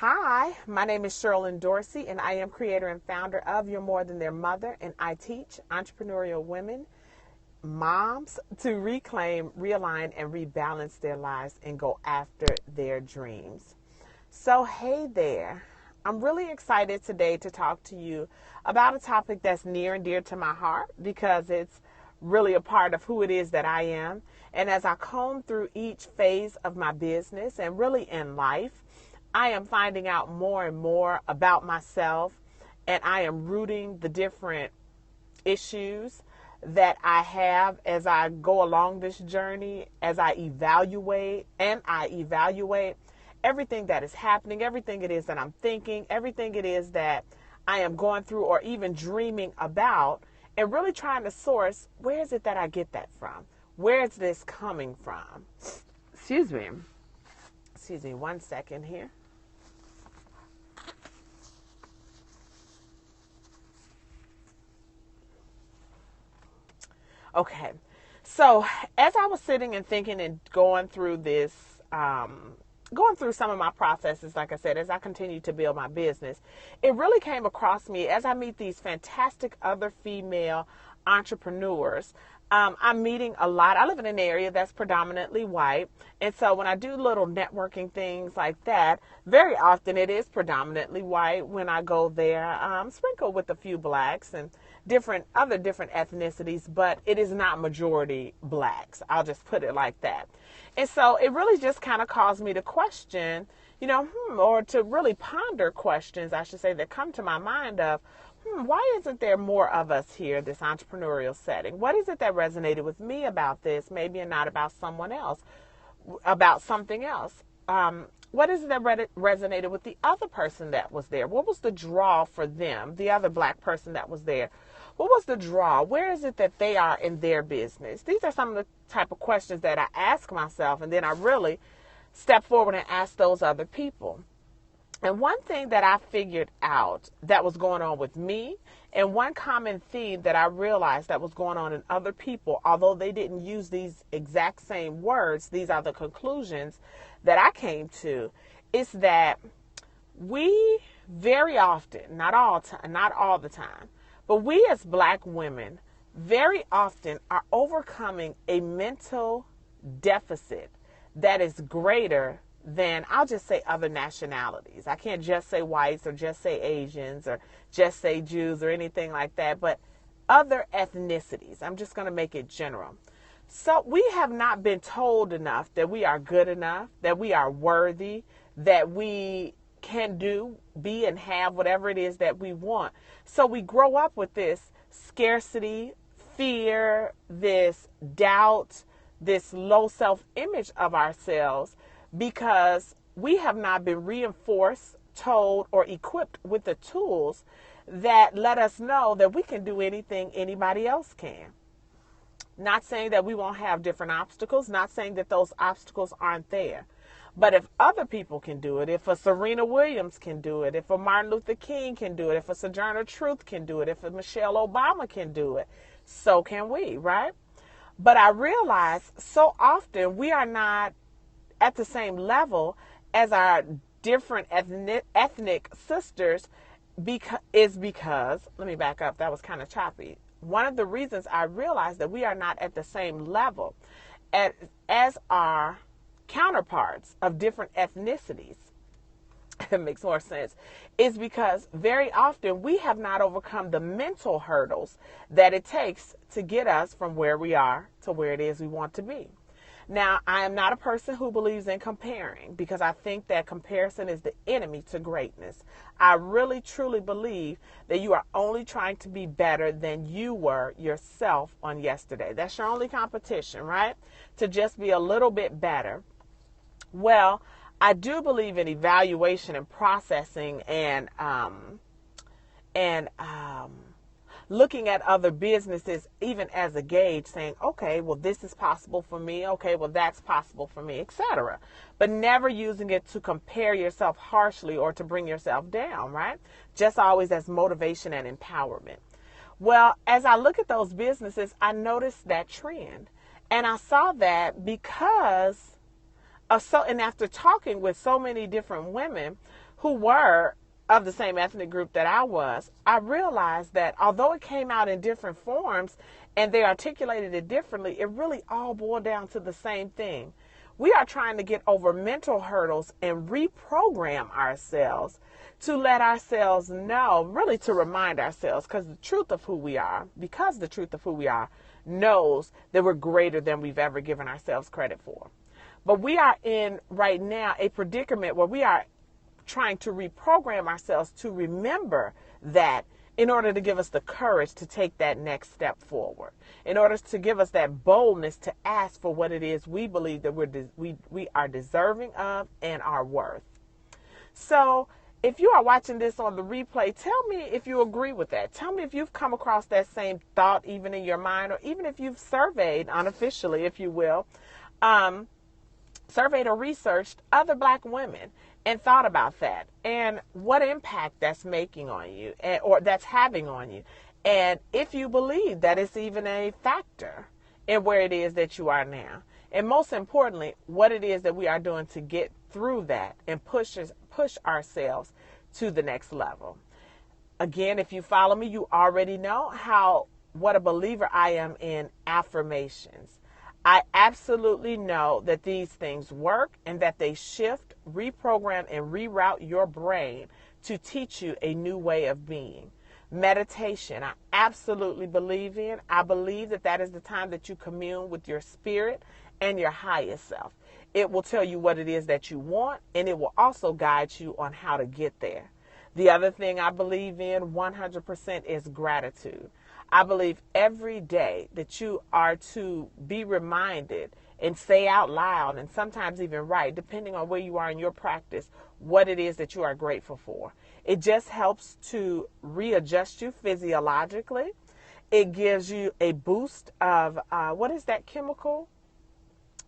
Hi, my name is Sherilyn Dorsey, and I am creator and founder of You're More Than Their Mother, and I teach entrepreneurial women, moms, to reclaim, realign, and rebalance their lives and go after their dreams. So, hey there. I'm really excited today to talk to you about a topic that's near and dear to my heart because it's really a part of who it is that I am. And as I comb through each phase of my business and really in life, I am finding out more and more about myself, and I am rooting the different issues that I have as I go along this journey, as I evaluate everything that is happening, everything it is that I'm thinking, everything it is that I am going through or even dreaming about, and really trying to source, where is it that I get that from? Where is this coming from? Excuse me 1 second here. Okay, so as I was sitting and thinking and going through this, going through some of my processes, like I said, as I continue to build my business, it really came across me as I meet these fantastic other female entrepreneurs. I'm meeting a lot. I live in an area that's predominantly white. And so when I do little networking things like that, very often it is predominantly white when I go there, sprinkled with a few blacks and different ethnicities, but it is not majority blacks. I'll just put it like that. And so it really just kind of caused me to question, or to really ponder questions, I should say, that come to my mind of, why isn't there more of us here, this entrepreneurial setting? What is it that resonated with me about this, maybe and not about someone else, about something else? What is it that resonated with the other person that was there? What was the draw for them, the other black person that was there? What was the draw? Where is it that they are in their business? These are some of the type of questions that I ask myself, and then I really step forward and ask those other people. And one thing that I figured out that was going on with me, and one common theme that I realized that was going on in other people, although they didn't use these exact same words, these are the conclusions that I came to, is that we very often, not all the time, but we as black women very often are overcoming a mental deficit that is greater than, I'll just say, other nationalities. I can't just say whites or just say Asians or just say Jews or anything like that, but other ethnicities. I'm just going to make it general. So we have not been told enough that we are good enough, that we are worthy, that we can do, be, and have whatever it is that we want. So we grow up with this scarcity, fear, this doubt, this low self-image of ourselves, because we have not been reinforced, told, or equipped with the tools that let us know that we can do anything anybody else can. Not saying that we won't have different obstacles, not saying that those obstacles aren't there. But if other people can do it, if a Serena Williams can do it, if a Martin Luther King can do it, if a Sojourner Truth can do it, if a Michelle Obama can do it, so can we, right? But I realize so often we are not at the same level as our different ethnic sisters, because, let me back up, that was kind of choppy. One of the reasons I realized that we are not at the same level as our counterparts of different ethnicities, it makes more sense, is because very often we have not overcome the mental hurdles that it takes to get us from where we are to where it is we want to be. Now, I am not a person who believes in comparing, because I think that comparison is the enemy to greatness. I really, truly believe that you are only trying to be better than you were yourself on yesterday. That's your only competition, right? To just be a little bit better. Well, I do believe in evaluation and processing and looking at other businesses even as a gauge, saying, okay, well, this is possible for me. Okay, well, that's possible for me, etc. But never using it to compare yourself harshly or to bring yourself down, right? Just always as motivation and empowerment. Well, as I look at those businesses, I noticed that trend. And I saw that because and after talking with so many different women who were of the same ethnic group that I was, I realized that although it came out in different forms and they articulated it differently, it really all boiled down to the same thing. We are trying to get over mental hurdles and reprogram ourselves to let ourselves know, really to remind ourselves, because the truth of who we are knows that we're greater than we've ever given ourselves credit for. But we are in right now a predicament where we are trying to reprogram ourselves to remember that in order to give us the courage to take that next step forward, in order to give us that boldness to ask for what it is we believe that we are deserving of and are worth. So if you are watching this on the replay, tell me if you agree with that. Tell me if you've come across that same thought even in your mind, or even if you've surveyed unofficially, if you will, surveyed or researched other Black women and thought about that and what impact that's making on you, or that's having on you. And if you believe that it's even a factor in where it is that you are now. And most importantly, what it is that we are doing to get through that and push ourselves to the next level. Again, if you follow me, you already know what a believer I am in affirmations. I absolutely know that these things work and that they shift, reprogram, and reroute your brain to teach you a new way of being. Meditation, I absolutely believe in. I believe that that is the time that you commune with your spirit and your highest self. It will tell you what it is that you want, and it will also guide you on how to get there. The other thing I believe in 100% is gratitude. I believe every day that you are to be reminded and say out loud, and sometimes even write, depending on where you are in your practice, what it is that you are grateful for. It just helps to readjust you physiologically. It gives you a boost of, what is that chemical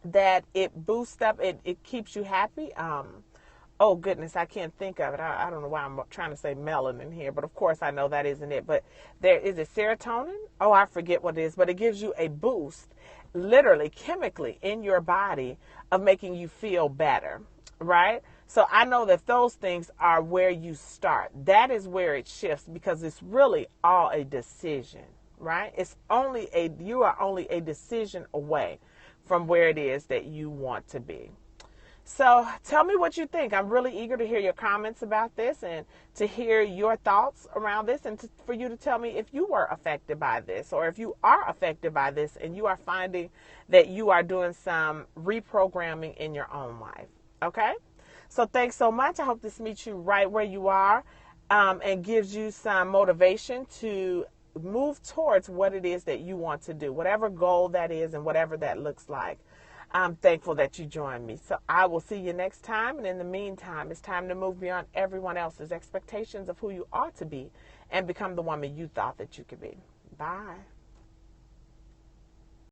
that it boosts up? It keeps you happy. Oh, goodness, I can't think of it. I don't know why I'm trying to say melanin here, but of course I know that isn't it. But is it serotonin? Oh, I forget what it is, but it gives you a boost, literally, chemically in your body of making you feel better, right? So I know that those things are where you start. That is where it shifts, because it's really all a decision, right? You are only a decision away from where it is that you want to be. So tell me what you think. I'm really eager to hear your comments about this and to hear your thoughts around this, and for you to tell me if you were affected by this, or if you are affected by this and you are finding that you are doing some reprogramming in your own life. Okay? So thanks so much. I hope this meets you right where you are, and gives you some motivation to move towards what it is that you want to do, whatever goal that is and whatever that looks like. I'm thankful that you joined me. So I will see you next time. And in the meantime, it's time to move beyond everyone else's expectations of who you ought to be and become the woman you thought that you could be. Bye.